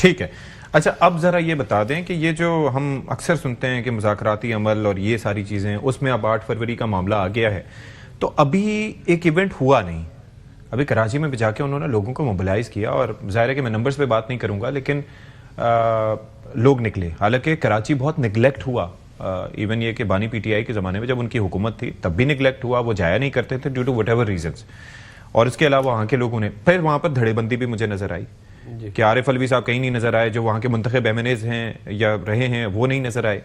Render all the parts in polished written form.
ٹھیک ہے. اچھا اب ذرا یہ بتا دیں کہ یہ جو ہم اکثر سنتے ہیں کہ مذاکراتی عمل اور یہ ساری چیزیں, اس میں اب 8 فروری کا معاملہ آ گیا ہے, تو ابھی ایک ایونٹ ہوا نہیں, ابھی کراچی میں بھی جا کے انہوں نے لوگوں کو موبلائز کیا, اور ظاہر ہے کہ میں نمبرز پہ بات نہیں کروں گا, لیکن لوگ نکلے. حالانکہ کراچی بہت نگلیکٹ ہوا, ایون یہ کہ بانی پی ٹی آئی کے زمانے میں جب ان کی حکومت تھی تب بھی نگلیکٹ ہوا, وہ جایا نہیں کرتے تھے due to whatever reasons. اور اس کے علاوہ وہاں کے لوگوں نے پھر وہاں پر دھڑے بندی بھی مجھے نظر آئی کہ عارف الوی صاحب کہیں نہیں نظر آئے, جو وہاں کے منتخب ایم این ایز ہیں یا رہے ہیں وہ نہیں نظر آئے.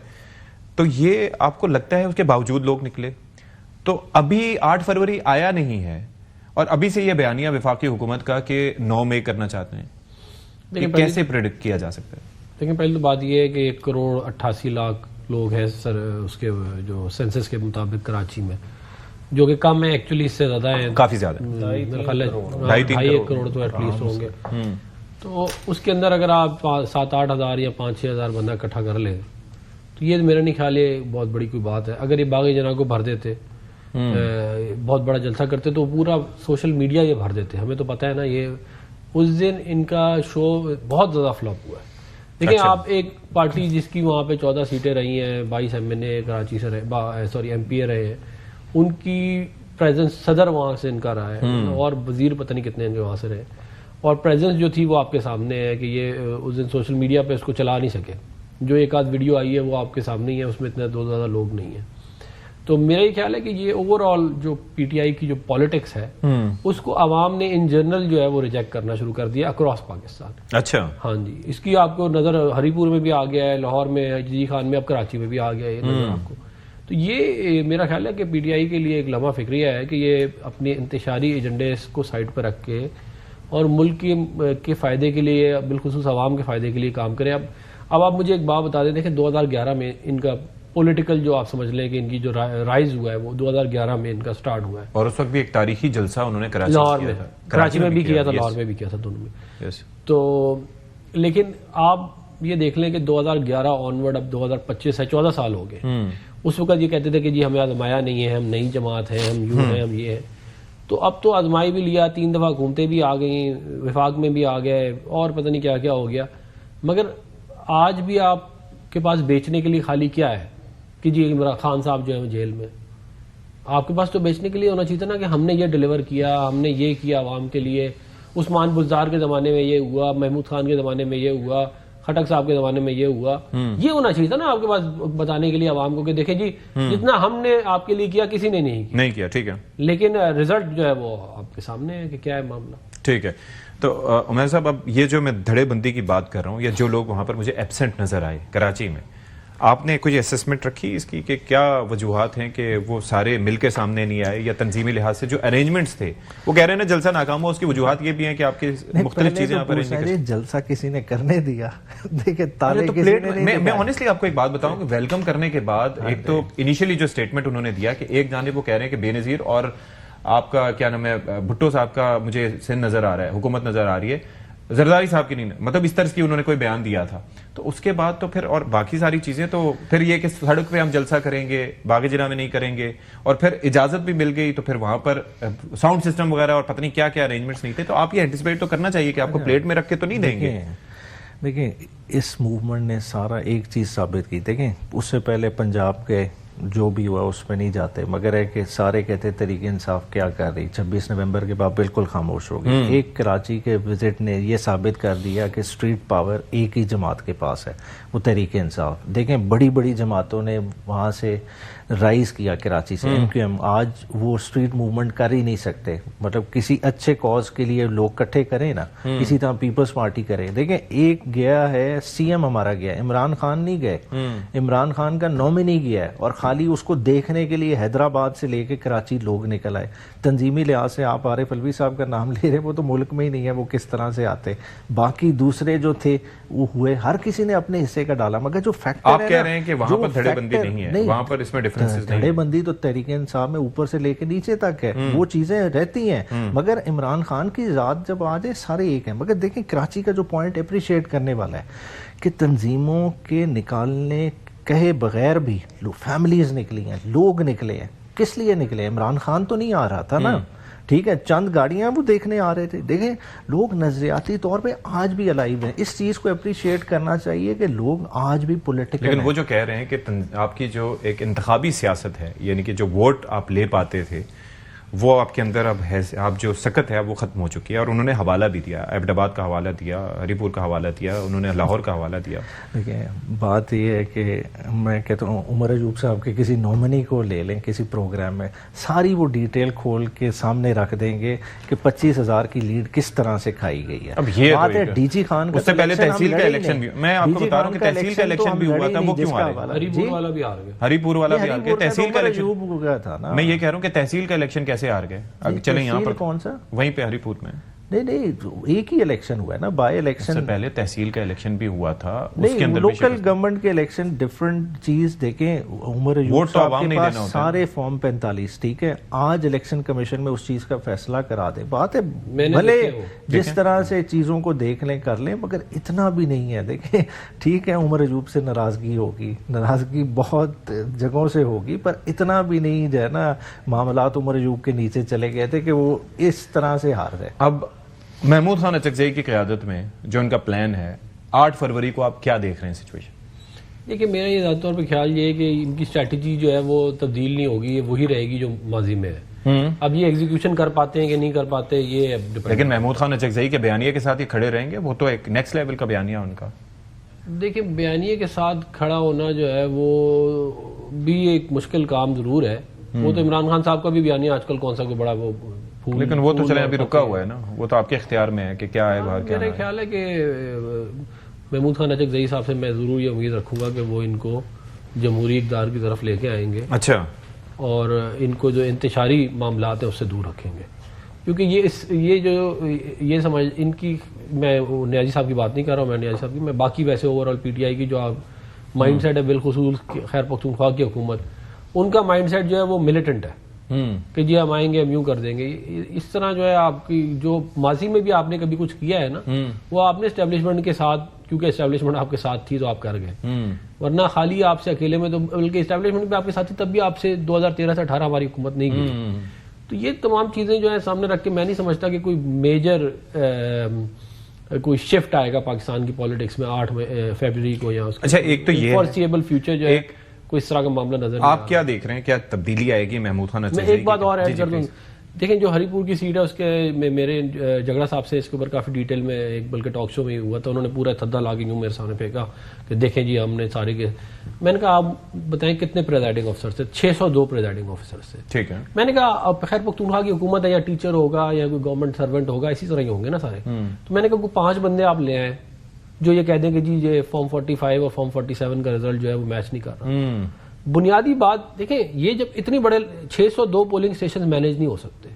تو یہ آپ کو لگتا ہے اس کے باوجود لوگ نکلے, تو ابھی 8 فروری آیا نہیں ہے اور ابھی سے یہ بیانیہ وفاقی حکومت کا کہ 9 مئی کرنا چاہتے ہیں, یہ کیسے پریڈکٹ کیا جا سکتا ہے؟ لیکن پہلے تو بات یہ ہے کہ 1,88,00,000 لوگ ہیں سر اس کے جو سینسس کے مطابق کراچی میں, جو کہ کم ہے ایکچولی, اس سے زیادہ ہیں, کافی زیادہ, 2.5 کروڑ تو ایٹ لیسٹ ہوں گے. تو اس کے اندر اگر آپ 7-8 ہزار یا 5-6 ہزار بندہ اکٹھا کر لیں تو یہ میرا نہیں خیال ہے بہت بڑی کوئی بات ہے. اگر یہ باغ جناح کو بھر دیتے, بہت بڑا جلسہ کرتے, تو پورا سوشل میڈیا یہ بھر دیتے. ہمیں تو پتہ ہے نا, یہ اس دن ان کا شو بہت زیادہ فلاپ ہوا ہے. دیکھیں آپ ایک پارٹی جس کی وہاں پہ 14 سیٹیں رہی ہیں, 22 ایم این اے کراچی سے رہے, ایم پی اے رہے ہیں, ان کی پریزنس, صدر وہاں سے ان کا رہا ہے, اور وزیر پتہ نہیں کتنے ان کے وہاں سے رہے, اور پریزنس جو تھی وہ آپ کے سامنے ہے کہ یہ اس دن سوشل میڈیا پہ اس کو چلا نہیں سکے. جو ایک آدھ ویڈیو آئی ہے وہ آپ کے سامنے ہی ہے, اس میں اتنے زیادہ لوگ نہیں ہیں. تو میرا یہ خیال ہے کہ یہ اوور آل جو پی ٹی آئی کی جو پالیٹکس ہے اس کو عوام نے ان جنرل جو ہے وہ ریجیکٹ کرنا شروع کر دیا اکراس پاکستان. اچھا, ہاں جی, اس کی آپ کو نظر ہری پور میں بھی آ گیا ہے, لاہور میں جی خان میں, اب کراچی میں بھی آ گیا ہے یہ نظر آپ کو. تو یہ میرا خیال ہے کہ پی ٹی آئی کے لیے ایک لمحہ فکریہ ہے کہ یہ اپنے انتشاری ایجنڈے کو سائڈ پہ رکھ کے اور ملک کے فائدے کے لیے, بالخصوص عوام کے فائدے کے لیے کام کریں. اب آپ مجھے ایک بات بتا دیں, دیکھیں 2011 میں ان کا پولیٹیکل جو آپ سمجھ لیں کہ ان کی جو رائز ہوا ہے وہ 2011 میں ان کا سٹارٹ ہوا ہے, اور اس وقت بھی ایک تاریخی جلسہ انہوں نے کراچی میں بھی کیا تھا, لاہور میں بھی کیا تھا, دونوں میں. تو لیکن آپ یہ دیکھ لیں کہ 2011 آنورڈ اب 2025 ہے, 14 سال ہو گئے. اس وقت یہ کہتے تھے کہ جی ہمیں آزمایا نہیں ہے, ہم نئی جماعت ہیں, ہم یوں ہیں, ہم یہ ہیں. تو اب تو آزمائی بھی لیا, 3 دفعہ حکومتیں بھی آ گئیں, وفاق میں بھی آ گئے, اور پتہ نہیں کیا کیا ہو گیا. مگر آج بھی آپ کے پاس بیچنے کے لیے خالی کیا ہے کہ جی عمران خان صاحب جو ہے جیل میں, آپ کے پاس تو بیچنے کے لیے ہونا چاہیے نا کہ ہم نے یہ ڈیلیور کیا, ہم نے یہ کیا عوام کے لیے. عثمان بزدار کے زمانے میں یہ ہوا, محمود خان کے زمانے میں یہ ہوا, خٹک صاحب کے زمانے میں یہ ہوا. یہ ہونا چاہیے تھا نا آپ کے پاس بتانے کے لیے عوام کو کہ دیکھیں جی جتنا ہم نے آپ کے لیے کیا کسی نے نہیں کیا. ٹھیک ہے, لیکن رزلٹ جو ہے وہ آپ کے سامنے ہے کہ کیا ہے معاملہ. ٹھیک ہے. تو عمیر صاحب, اب یہ جو میں دھڑے بندی کی بات کر رہا ہوں, یا جو لوگ وہاں پر مجھے ایبسنٹ نظر آئے کراچی میں, آپ نے کوئی اسسمنٹ رکھی اس کی کہ کیا وجوہات ہیں کہ وہ سارے مل کے سامنے نہیں آئے, یا تنظیمی لحاظ سے جو ارینجمنٹس تھے, وہ کہہ رہے ہیں نا جلسہ ناکام ہوا, اس کی وجوہات یہ بھی ہیں کہ آپ کی مختلف چیزیں آپ جلسہ کسی نے کرنے دیا. دیکھیں میں آنیسٹلی آپ کو ایک بات بتاؤں کہ ویلکم کرنے کے بعد ایک تو انیشلی جو اسٹیٹمنٹ انہوں نے دیا کہ ایک جانب وہ کہہ رہے ہیں کہ بے نظیر, اور آپ کا کیا نام ہے بھٹو صاحب کا مجھے سن نظر آ رہا ہے, حکومت نظر آ رہی ہے, زرداری صاحب کی نہیں, مطلب اس طرح کی انہوں نے کوئی بیان دیا تھا. تو اس کے بعد تو پھر اور باقی ساری چیزیں, تو پھر یہ کہ سڑک پہ ہم جلسہ کریں گے, باغ جناح میں نہیں کریں گے, اور پھر اجازت بھی مل گئی تو پھر وہاں پر ساؤنڈ سسٹم وغیرہ اور پتہ نہیں کیا کیا ارینجمنٹس نہیں تھے. تو آپ یہ اینٹیسپیٹ تو کرنا چاہیے کہ آپ کو پلیٹ میں رکھ کے تو نہیں دیں گے. دیکھیں اس موومنٹ نے سارا ایک چیز ثابت کی. دیکھیں اس سے پہلے پنجاب کے جو بھی ہوا اس پہ نہیں جاتے, مگر ہے کہ سارے کہتے تحریک انصاف کیا کر رہی, 26 نومبر کے بعد بالکل خاموش ہو گئی. ایک کراچی کے وزٹ نے یہ ثابت کر دیا کہ اسٹریٹ پاور ایک ہی جماعت کے پاس ہے, وہ تحریک انصاف. دیکھیں بڑی بڑی جماعتوں نے وہاں سے رائز کیا کراچی سے, ایم کیو ایم آج وہ اسٹریٹ موومنٹ کر ہی نہیں سکتے. مطلب کسی اچھے کاز کے لیے لوگ کٹھے کریں نا, اسی طرح پیپلز پارٹی کرے. دیکھیں ایک گیا ہے سی ایم ہمارا گیا, عمران خان نہیں گئے, عمران خان کا نومنی گیا ہے, اور خالی اس کو دیکھنے کے لیے حیدرآباد سے لے کے کراچی لوگ نکل آئے. تنظیمی لحاظ سے آپ عارف الوی صاحب کا نام لے رہے, وہ تو ملک میں ہی نہیں ہے, وہ کس طرح سے آتے. باقی دوسرے جو تھے وہ ہوئے, ہر کسی نے اپنے حصے کا ڈالا. مگر جو فیکٹر آپ کہہ رہے ہیں کہ وہاں پر دھڑے بندی نہیں ہے, وہاں پر اس میں ڈفرنسز نہیں. دھڑے بندی تو تحریک انصاف میں اوپر سے لے کے نیچے تک ہے, وہ چیزیں رہتی ہیں. مگر عمران خان کی ذات جب آ جائے سارے ایک ہیں. مگر دیکھیں کراچی کا جو پوائنٹ اپریشیٹ کرنے والا ہے کہ تنظیموں کے نکالنے کہے بغیر بھی فیملیز نکلی ہیں, لوگ نکلے ہیں. کس لیے نکلے؟ عمران خان تو نہیں آ رہا تھا نا, ٹھیک ہے, چند گاڑیاں وہ دیکھنے آ رہے تھے. دیکھیں لوگ نظریاتی طور پہ آج بھی الائیو ہیں. اس چیز کو اپریشیٹ کرنا چاحیے کہ لوگ آج بھی پولیٹیکل لیکن ہیں. وہ جو کہہ رہے ہیں کہ آپ کی جو ایک انتخابی سیاست ہے, یعنی کہ جو ووٹ آپ لے پاتے تھے وہ آپ کے اندر اب ہے, آپ جو سکت ہے وہ ختم ہو چکی ہے. اور انہوں نے حوالہ بھی دیا, ایبٹ آباد کا حوالہ دیا, ہری پور کا حوالہ دیا, انہوں نے لاہور کا حوالہ دیا. دیکھیں بات یہ ہے کہ میں کہتا ہوں عمر ایوب صاحب کے کسی نومنی کو لے لیں کسی پروگرام میں, ساری وہ ڈیٹیل کھول کے سامنے رکھ دیں گے کہ 25,000 کی لیڈ کس طرح سے کھائی گئی ہے. اب یہ بات ہے ڈی جی خان کا, اس سے پہلے تحصیل کا الیکشن بھی, میں آپ کو بتا رہا ہوں کہ تحصیل کا الیکشن بھی ہوا تھا, وہ کیوں آ رہے؟ ہری پور والا بھی ہار گئے, ہری پور والا بھی ہار گئے. تحصیل کا الیکشن ہو گیا تھا نا, میں یہ کہہ رہا ہوں کہ تحصیل کا الیکشن کیسے ہار گئے؟ چلیں یہاں پر کون سا, وہیں پہ ہری پور میں نہیں ایک ہی الیکشن ہوا ہے نا, بائی الیکشن. سے پہلے تحصیل کا الیکشن بھی ہوا تھا, اس کے نہیں اندر لوکل گورنمنٹ کے الیکشن ڈفرنٹ چیز. دیکھیں عمر ایوب صاحب کے پاس سارے فارم 45, ٹھیک ہے, آج الیکشن کمیشن میں اس چیز کا فیصلہ کرا دے. بات ہے بھلے جس طرح سے چیزوں کو دیکھ لیں کر لیں, مگر اتنا بھی نہیں ہے. دیکھیں ٹھیک ہے عمر ایوب سے ناراضگی ہوگی, ناراضگی بہت جگہوں سے ہوگی, پر اتنا بھی نہیں جو ہے نا معاملات عمر ایوب کے نیچے چلے گئے تھے کہ وہ اس طرح سے ہار گئے. اب محمود خان اچکزئی کی قیادت میں جو ان کا پلان ہے 8 فروری کو, آپ کیا دیکھ رہے ہیں سچویشن؟ دیکھیں میرا یہ ذاتی طور پہ خیال یہ ہے کہ ان کی اسٹریٹجی جو ہے وہ تبدیل نہیں ہوگی, یہ وہی رہے گی جو ماضی میں ہے. اب یہ ایگزیکیوشن کر پاتے ہیں کہ نہیں کر پاتے یہ لیکن محمود خان اچکزئی کے بیانیے کے ساتھ یہ کھڑے رہیں گے, وہ تو ایک نیکسٹ لیول کا بیانیہ ان کا. دیکھیں بیانیے کے ساتھ کھڑا ہونا جو ہے وہ بھی ایک مشکل کام ضرور ہے. وہ تو عمران خان صاحب کا بھی بیانیہ آج کل کون سا کوئی بڑا وہ لیکن وہ تو چلیں ابھی رکا ہوا ہے نا, وہ تو آپ کے اختیار میں ہے کہ کیا ہے باہر کیا. میرا خیال ہے کہ محمود خان اچکزئی صاحب سے میں ضرور یہ امید رکھوں گا کہ وہ ان کو جمہوری اقدار کی طرف لے کے آئیں گے. اچھا, اور ان کو جو انتشاری معاملات ہیں اس سے دور رکھیں گے, کیونکہ یہ جو یہ سمجھ ان کی, میں نیازی صاحب کی بات نہیں کر رہا ہوں, میں نیازی صاحب کی, میں باقی ویسے over all P T I کی جو آپ مائنڈ سیٹ ہے بالخصوص خیر پختونخوا کی حکومت, ان کا مائنڈ سیٹ جو ہے وہ ملیٹنٹ ہے کہ جی ہم آئیں گے ہم یوں کر دیں گے. اس طرح جو ہے آپ کی جو ماضی میں بھی آپ نے کبھی کچھ کیا ہے نا, وہ آپ نے اسٹیبلشمنٹ کے ساتھ, کیونکہ اسٹیبلشمنٹ آپ کے ساتھ تھی تو آپ کر گئے, ورنہ خالی آپ سے اکیلے میں تو, بلکہ اسٹیبلشمنٹ بھی آپ کے ساتھ تھی تب بھی آپ سے 2013 سے 18 ہماری حکومت نہیں کی. تو یہ تمام چیزیں جو ہیں سامنے رکھ کے میں نہیں سمجھتا کہ کوئی میجر کوئی شفٹ آئے گا پاکستان کی پالیٹکس میں 8 فیبروری کو, یا اچھا ایک تو یہ فورسیبل فیوچر جو ہے کوئی اس طرح کا معاملہ نظر نہیں. آپ کیا دیکھ رہے ہیں, کیا تبدیلی آئے گی محمود خان اچکزئی؟ میں ایک بات اور ایڈ کر دوں. دیکھیں جو ہری پور کی سیٹ ہے اس کے میرے جگڑا صاحب سے اس کے اوپر کافی ڈیٹیل میں ایک بلکہ ٹاک شو میں ہوا تھا, انہوں نے پورا تھدا لا کے یوں میرے سامنے پھینکا کہ دیکھیں جی ہم نے سارے کے, میں نے کہا آپ بتائیں کتنے پریزائڈنگ آفیسر تھے؟ 602 پریزائڈنگ آفیسر تھے. ٹھیک ہے, میں نے کہا اب خیر پختونخوا کی حکومت ہے, یا ٹیچر ہوگا یا کوئی گورنمنٹ سرونٹ ہوگا, اسی طرح ہی ہوں گے نا سارے. تو میں نے کہا کوئی 5 بندے آپ لے آئیں جو یہ کہہ دیں کہ جی یہ فارم 45 اور فارم 47 کا رزلٹ جو ہے وہ میچ نہیں کر رہا. بنیادی بات دیکھیں, یہ جب اتنی بڑے 602 پولنگ سٹیشن مینیج نہیں ہو سکتے,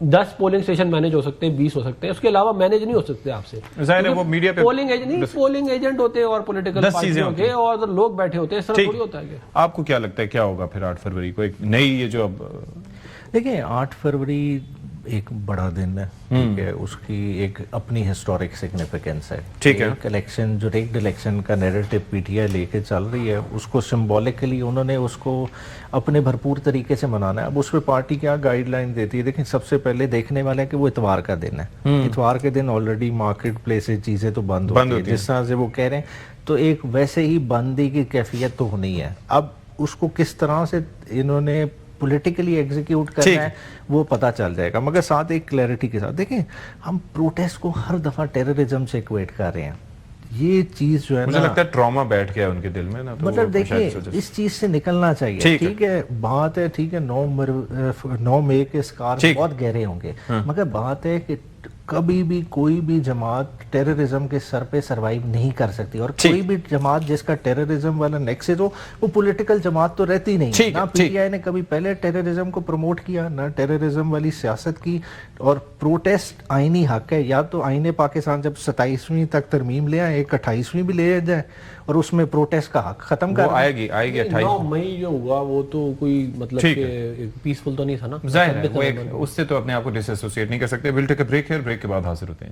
10 پولنگ سٹیشن مینیج ہو سکتے ہیں, 20 ہو سکتے ہیں, اس کے علاوہ مینیج نہیں ہو سکتے آپ سے. ظاہر ہے وہ میڈیا پہ پولنگ ایجنٹ ہوتے ہیں اور پولیٹیکل پارٹی ہوتے ہیں اور لوگ بیٹھے ہوتے ہیں, اس طرح تھوڑی ہوتا ہے. آپ کو کیا لگتا ہے کیا ہوگا پھر 8 فروری کو, ایک نئی یہ جو اب دیکھیں 8 فروری ایک بڑا دن ہے, ٹھیک ہے, اس کی ایک اپنی ہسٹورک سگنیفیکینس ہے. ٹھیک ہے, ایک الیکشن جو ریگڈ الیکشن کا نیریٹو پی ٹی آئی لے کے چل رہی ہے, اس کو سمبولکلی انہوں نے اس کو اپنے بھرپور طریقے سے منانا ہے. اب اس پہ پارٹی کیا گائیڈ لائن دیتی ہے, دیکھیں سب سے پہلے دیکھنے والے ہیں کہ وہ اتوار کا دن ہے. اتوار کے دن آلریڈی مارکیٹ پلیسز چیزیں تو بند ہوتی ہیں, جس طرح سے وہ کہہ رہے ہیں, تو ایک ویسے ہی بندی کی کیفیت تو ہونی ہے. اب اس کو کس طرح سے انہوں نے پولیٹیکلی ایگزیکیوٹ کرنا ہے وہ پتہ چل جائے گا. مگر ساتھ ایک کلیئرٹی کے ساتھ دیکھیں, ہم پروٹیسٹ کو ہر دفعہ ٹیررزم سے ایکویٹ کر رہے ہیں. یہ چیز جو ہے مجھے لگتا ہے ٹراما بیٹھ گیا ان کے دل میں نا, مطلب دیکھیں اس چیز سے نکلنا چاہیے. ٹھیک ہے, بات ہے ٹھیک ہے 9 مئی کے اسکار بہت گہرے ہوں گے, مگر بات ہے کہ کبھی بھی کوئی بھی جماعت ٹیررزم کے سر پہ سروائیو نہیں کر سکتی, اور کوئی بھی جماعت جس کا ٹیررزم والا نیکسس ہو وہ پولیٹیکل جماعت تو رہتی نہیں. نہ پی ٹی آئی نے کبھی پہلے ٹیررزم کو پروموٹ کیا, نہ ٹیررزم والی سیاست کی. اور پروٹیسٹ آئینی حق ہے, یا تو آئین پاکستان جب 27ویں تک ترمیم لے آئے, ایک 28ویں بھی لے جائے, اور اس میں پروٹیسٹ کا حق ختم کر آئے گی 9 مئی جو ہوا وہ تو کوئی مطلب کہ پیسفل تو نہیں تھا نا. ظاہر ہے اس سے تو اپنے آپ کو ڈس ایسوسیٹ نہیں کر سکتے. ول ٹیک اے بریک ہیئر, بریک کے بعد حاضر ہوتے ہیں.